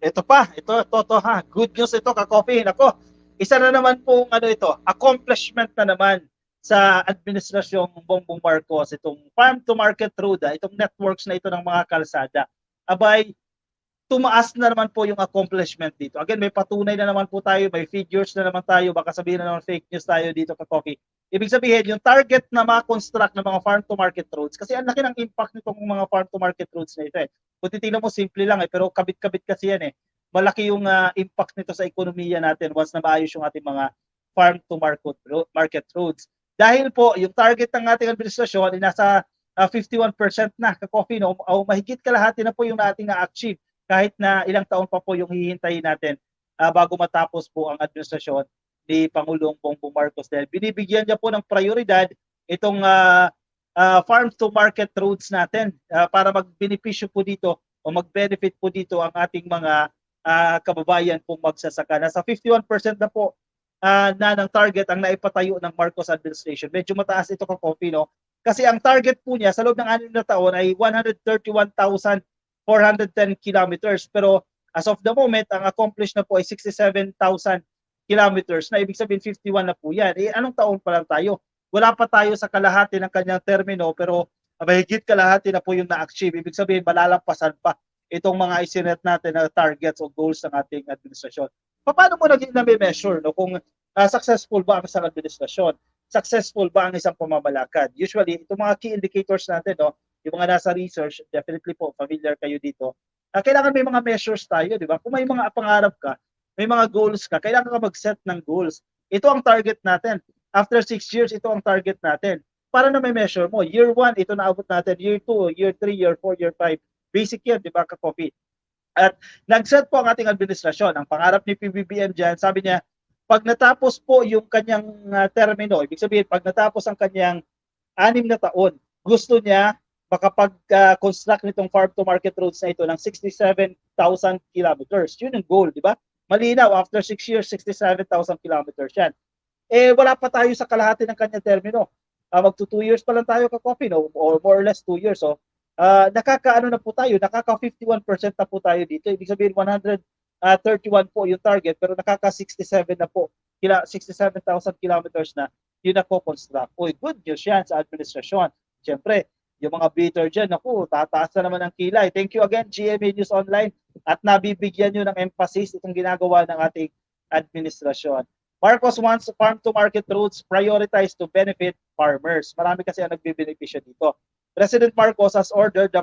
ito ha. Good news ito, ka-coffee. Nako, isa na naman pong accomplishment na naman sa administrasyong Bongbong Marcos, itong farm to market road, itong networks na ito ng mga kalsada. Abay, tumaas na naman po yung accomplishment dito. Again, may patunay na naman po tayo, may figures na naman tayo, baka sabihin na naman fake news tayo dito ka coffee. Ibig sabihin, yung target na ma-construct ng mga farm to market roads, kasi ang laki ng impact nitong mga farm to market roads na ito eh. Kung titignan mo, simple lang eh, pero kabit-kabit kasi yan eh. Malaki yung impact nito sa ekonomiya natin once na maayos yung ating mga farm to market roads. Dahil po, yung target ng ating administrasyon ay nasa 51% na ka-coffee, no? O mahigit kalahati na po yung ating na-achieve kahit na ilang taon pa po yung hihintayin natin bago matapos po ang administrasyon ni Pangulong Bongbong Marcos dahil binibigyan niya po ng prioridad itong farm to market roads natin para magbenepisyo po dito o mag-benefit po dito ang ating mga kababayan pong magsasaka. Nasa 51% na po na ng target ang naipatayo ng Marcos administration. Medyo mataas ito ka coffee, no? Kasi ang target po niya sa loob ng 6 na taon ay 131,410 kilometers. Pero as of the moment, ang accomplished na po ay 67,000 kilometers na ibig sabihin 51 na po yan. Eh, anong taon pa lang tayo? Wala pa tayo sa kalahati ng kanyang termino pero mahigit kalahati na po yung na-achieve. Ibig sabihin malalampasan pa itong mga isinet natin na targets o goals ng ating administrasyon. Paano mo naging na-measure no? Kung successful ba ang isang administrasyon? Successful ba ang isang pamamalakad? Usually, itong mga key indicators natin, no? Yung mga nasa research, definitely po, familiar kayo dito. Kailangan may mga measures tayo, di ba? Kung may mga pangarap ka, may mga goals ka, kailangan ka mag-set ng goals. Ito ang target natin. After 6 years, ito ang target natin. Para na may measure mo. Year 1, ito naabot natin. Year 2, year 3, year 4, year 5. Basic yan, di ba, ka-coffee? At nag-set po ang ating administrasyon. Ang pangarap ni PBBM dyan, sabi niya, pag natapos po yung kanyang termino, ibig sabihin, pag natapos ang kanyang 6 na taon, gusto niya makapag-construct nitong farm to market roads na ito ng 67,000 kilometers. Yun ang goal, di ba? Malinaw, after 6 years, 67,000 kilometers yan. Eh, wala pa tayo sa kalahati ng kanyang termino. Magto 2 years pa lang tayo ka-coffee, no? Or more or less 2 years. So, nakakaano na po tayo, nakaka 51% na po tayo dito. Ibig sabihin 131 po yung target pero nakaka 67 na po. 67,000 kilometers na yun na po construct. Uy, good news yan sa administrasyon. Siyempre, yung mga bidder dyan, naku, tataas na naman ang kilay. Thank you again, GMA News Online. At nabibigyan nyo ng emphasis itong ginagawa ng ating administrasyon. Marcos wants farm-to-market routes prioritized to benefit farmers. Marami kasi ang nagbibenepisyo dito. President Marcos has ordered the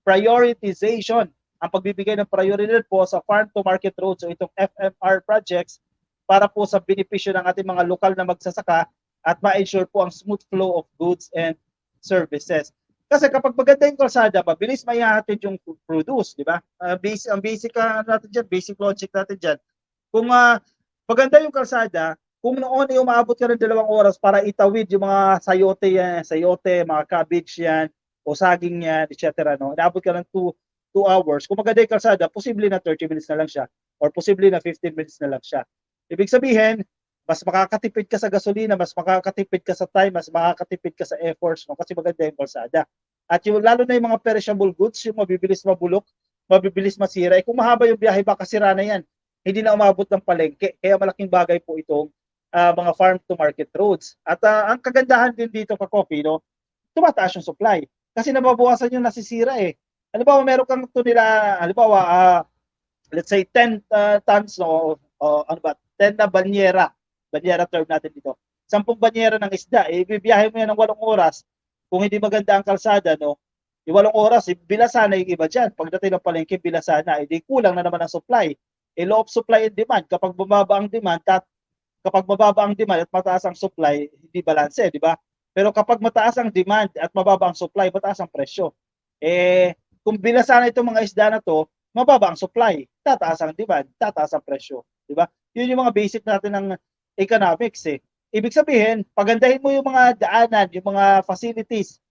prioritization ang pagbibigay ng prioridad po sa farm-to-market roads o itong FMR projects para po sa benepisyo ng ating mga lokal na magsasaka at ma-ensure po ang smooth flow of goods and services. Kasi kapag maganda yung kalsada, mabilis maihahatid yung produce, di ba? Ang basic natin dyan, basic logic natin dyan. Kung maganda yung kalsada, kung noon ay umaabot ka ng 2 oras para itawid yung mga sayote, mga cabbage yan, o saging yan, etc. No? Inaabot ka ng 2 hours. Kung maganda yung kalsada, posible na 30 minutes na lang siya or posible na 15 minutes na lang siya. Ibig sabihin, mas makakatipid ka sa gasolina, mas makakatipid ka sa time, mas makakatipid ka sa efforts no? Kasi maganda yung kalsada. At yung, lalo na yung mga perishable goods, yung mabibilis mabulok, mabibilis masira. Kung mahaba yung biyahe, baka sira na yan. Hindi na umabot ng palengke. Kaya malaking bagay po itong mga farm-to-market roads. At ang kagandahan din dito ka coffee, no? Tumataas yung supply. Kasi nababawasan yung nasisira eh. Halimbawa, meron kang ito nila, halimbawa, let's say 10 tons, no? Ano ba? 10 na banyera term natin dito. 10 banyera ng isda, ibibiyahe mo yan ng 8 oras. Kung hindi maganda ang kalsada, no? Yung 8 oras, bilasa na yung iba dyan. Pagdating ng palengke, bilasa na. Hindi kulang na naman ang supply. Law of supply and demand. Kapag mababa ang demand, at mataas ang supply, hindi balanse, di ba? Pero kapag mataas ang demand at mababa ang supply, mataas ang presyo. Kung bilasa na itong mga isda na to, mababa ang supply, tataas ang demand, tataas ang presyo, di ba? Yun yung mga basic natin ng economics eh. Ibig sabihin, pagandahin mo yung mga daanan, yung mga facilities.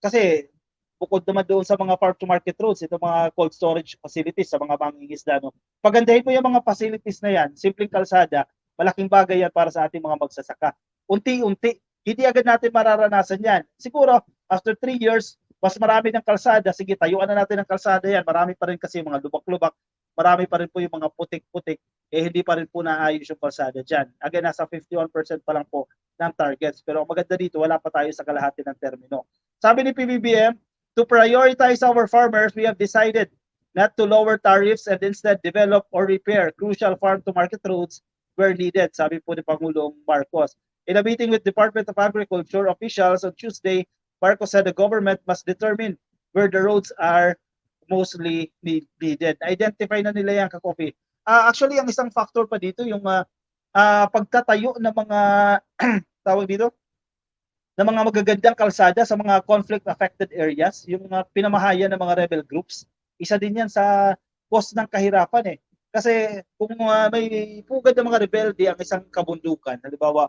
Kasi bukod naman doon sa mga farm to market roads, itong mga cold storage facilities sa mga mangingisda, no? Pagandahin mo yung mga facilities na yan, simpleng kalsada, malaking bagay yan para sa ating mga magsasaka. Unti-unti, hindi agad natin mararanasan yan. Siguro, after 3 years, mas marami ng kalsada, sige, tayuan na natin ng kalsada yan. Marami pa rin kasi mga lubak-lubak, marami pa rin po yung mga putik-putik, hindi pa rin po naayos yung kalsada dyan. Again, nasa 51% pa lang po ng targets. Pero ang maganda dito, wala pa tayo sa kalahati ng termino. Sabi ni PBBM, to prioritize our farmers, we have decided not to lower tariffs and instead develop or repair crucial farm-to-market roads where needed, sabi po ni Pangulong Marcos. In a meeting with Department of Agriculture officials on Tuesday, Marcos said the government must determine where the roads are mostly needed. Identify na nila yan, Kakopi. Actually, ang isang factor pa dito, yung pagtatayo ng mga tawag dito, ng mga magagandang kalsada sa mga conflict-affected areas, yung pinamahayan ng mga rebel groups. Isa din yan sa cause ng kahirapan eh. Kasi kung may pugad ng mga rebelde ang isang kabundukan, halimbawa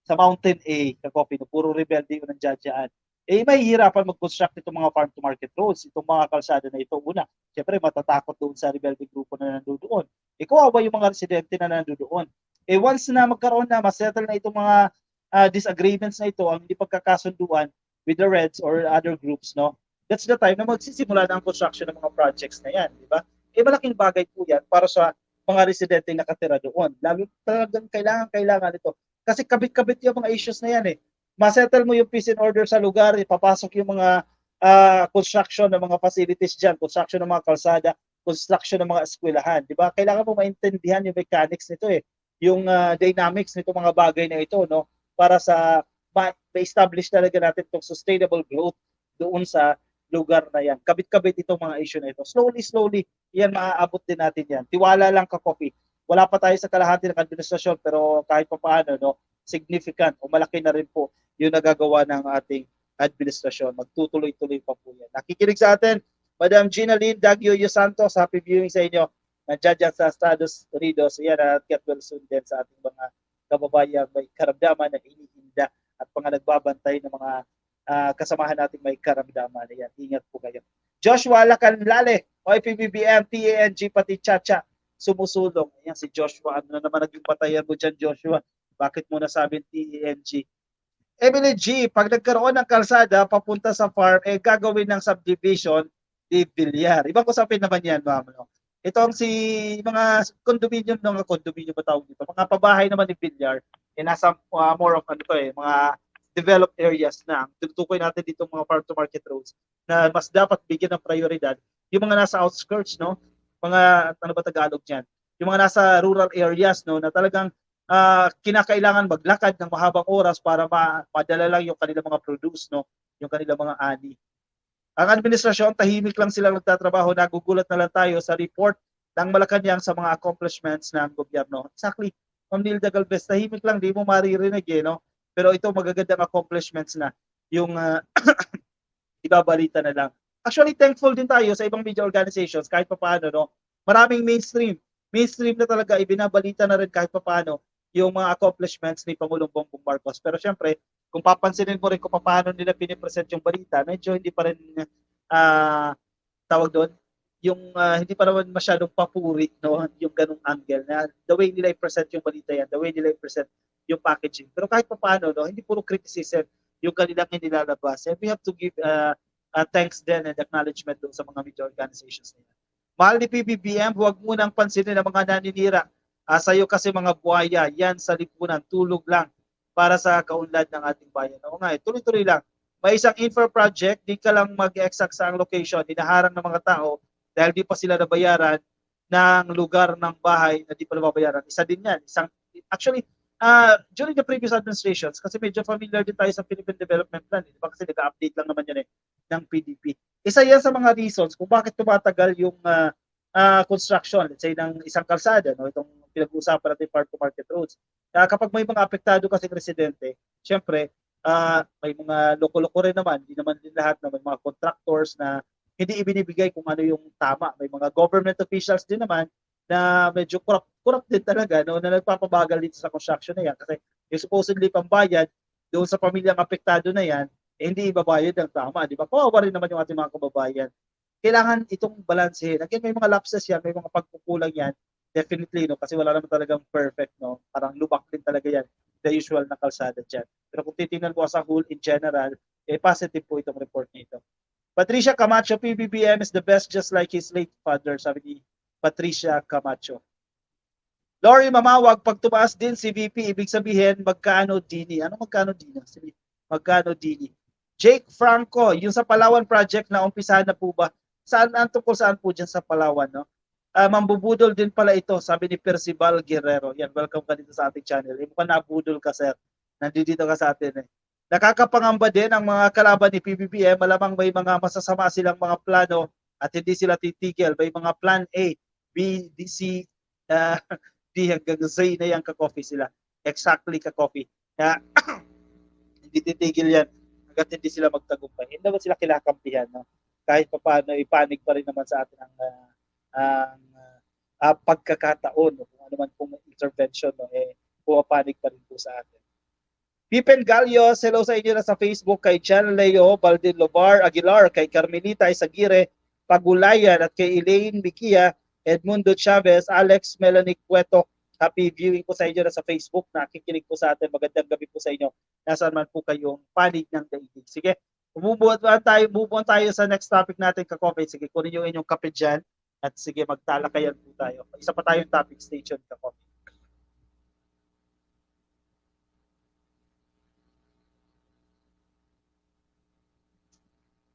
sa Mountain A, Kakopi, no, puro rebelde yung nandiyan, may hirapan mag-construct itong mga farm-to-market roads, itong mga kalsada na ito. Una, siyempre matatakot doon sa rebelde grupo na nandoon. Kawawa yung mga residente na nandoon. Once na magkaroon na, masettle na itong mga disagreements na ito, ang hindi pagkakasunduan with the Reds or other groups, no? That's the time na magsisimula na ang construction ng mga projects na yan, di ba? Malaking bagay po yan para sa mga residente na nakatira doon. Lalo talagang kailangan ito. Kasi kabit-kabit yung mga issues na yan eh. Masettle mo yung peace and order sa lugar, ipapasok yung mga construction ng mga facilities dyan, construction ng mga kalsada, construction ng mga eskwelahan, di ba? Kailangan mo maintindihan yung mechanics nito eh, yung dynamics nito mga bagay na ito, no? Para sa ma-establish talaga natin itong sustainable growth doon sa lugar na yan. Kabit-kabit itong mga issue na ito. Slowly, yan maaabot din natin yan. Tiwala lang, Kakopi. Wala pa tayo sa kalahati ng administrasyon, pero kahit pa paano, no, significant o malaki na rin po yung nagagawa ng ating administrasyon. Magtutuloy-tuloy pa po yan. Nakikinig sa atin, Madam Gina Lynn Daguio Santos, happy viewing sa inyo. Nandiyan dyan sa Estados Unidos. Yan, at get well soon din sa ating mga kababayan may karamdaman na iniinda at mga nagbabantay ng mga kasamahan natin may karamdaman. Ayan, ingat po kayo. Joshua Lacanlale, OIPBBM, TANG, pati Chacha, sumusulong. Ayan si Joshua. Ano na naman naging batayan mo dyan, Joshua? Bakit mo nasabing TANG? Emily G, pag nagkaroon ng kalsada papunta sa farm, gagawin ng subdivision di Villar. Ibang usapin naman yan, ma'am. No? Itong si mga condominium ng condominium ba tawag dito? Mga pabahay naman ni Villar, nasa more of ano to mga developed areas na. Tutukoy natin dito mga farm to market roads na mas dapat bigyan ng prioridad yung mga nasa outskirts, no? Mga ano ba Tagalog diyan? Yung mga nasa rural areas, no, na talagang kinakailangan maglakad ng mahabang oras para madala lang yung kanilang mga produce, no? Yung kanilang mga ani. Ang administrasyon, tahimik lang silang nagtatrabaho, nagugulat na lang tayo sa report ng Malacanang sa mga accomplishments ng gobyerno. Exactly, Ma'am Nilda Galvez, tahimik lang, di mo maririnig no? Pero ito magagandang accomplishments na yung ibabalita na lang. Actually, thankful din tayo sa ibang media organizations kahit pa paano, no? Maraming mainstream na talaga, ibinabalita na rin kahit pa paano yung mga accomplishments ni Pangulong Bongbong Marcos. Pero syempre, kung papansinin mo rin kung paano nila pinipresent yung balita, medyo hindi pa rin tawag doon, yung hindi pa naman masyadong papuri, no, yung ganung angle na the way nila i-present yung balita yan, the way nila i-present yung packaging. Pero kahit pa paano, no, hindi puro criticism yung kanilang inilalabas. And we have to give thanks then and acknowledgement doon sa mga media organizations na yan. Mahal ni PBBM, huwag munang pansinin ang mga naninira. Sa'yo kasi mga buhaya, yan sa lipunan, tulog lang para sa kaunlad ng ating bayan. Oo nga, tuloy-tuloy lang. May isang infra project, di ka lang mag-exact sa ang location, hinaharang ng mga tao dahil di pa sila nabayaran ng lugar ng bahay na di pa nababayaran. Isa din yan. Actually, during the previous administrations, kasi medyo familiar din tayo sa Philippine Development Plan, di ba? Kasi nag-update lang naman yan ng PDP. Isa yan sa mga reasons kung bakit tumatagal yung construction, let's say, ng isang kalsada, no? Itong pinag-uusapan natin farm-to-market roads. Kapag may mga apektado kasi residente, syempre, may mga loko-loko rin naman, hindi naman din lahat na may mga contractors na hindi ibinibigay kung ano yung tama. May mga government officials din naman na medyo corrupt din talaga, no, na nagpapabagal dito sa construction na yan. Kasi yung supposedly pambayad doon sa pamilyang apektado na yan, hindi ibabayad ng tama. Di ba? Kawawa rin naman yung ating mga kababayan. Kailangan itong balansehin. Again, may mga lapses yan, may mga pagkukulang yan. Definitely, no, kasi wala naman talagang perfect, no. Parang lubak din talaga yan, the usual na kalsada dyan. Pero kung titingnan mo as a whole in general, positive po itong report nito. Patricia Camacho, PBBM is the best just like his late father, sabi ni Patricia Camacho. Lori Mamawag, pag tumaas din si VP, ibig sabihin, magkano dini? Ano magkano dini? Magkano dini? Jake Franco, yung sa Palawan project na umpisahan na po ba? Saan, ang tungkol saan po dyan sa Palawan, no? Mambubudol din pala ito, sabi ni Percival Guerrero. Yan, welcome ka dito sa ating channel. Hindi ka nabudol ka, sir. Nandito ka sa atin, eh. Nakakapangamba din ang mga kalaban ni PBBM. Malamang may mga masasama silang mga plano at hindi sila titigil. May mga plan A, B, D, C, D hanggang Z na yung ka-coffee sila. Exactly ka-coffee. Kaya hindi titigil yan hanggat hindi sila magtagumpay. Hindi naman sila kinakampihan. No? Kahit pa paano, ipanig pa rin naman sa atin ang pagkakataon. No? Kung ano man pong intervention, no? pumapanig pa rin po sa atin. Pipen Galios, hello sa inyo na sa Facebook kay Jan Leo, Baldin Lobar, Aguilar, kay Carmelita Isagire, Pagulayan at kay Elaine Mikia, Edmundo Chavez, Alex Melanie Cueto. Happy viewing po sa inyo na sa Facebook. Nakikinig po sa atin. Magandang gabi po sa inyo. Nasaan man po kayong panig ng daigdig. Sige, move on tayo sa next topic natin, ka-coffee. Sige, kunin yung inyong kape dyan at sige, magtalakayan po tayo. Isa pa tayong topic station, ka-coffee.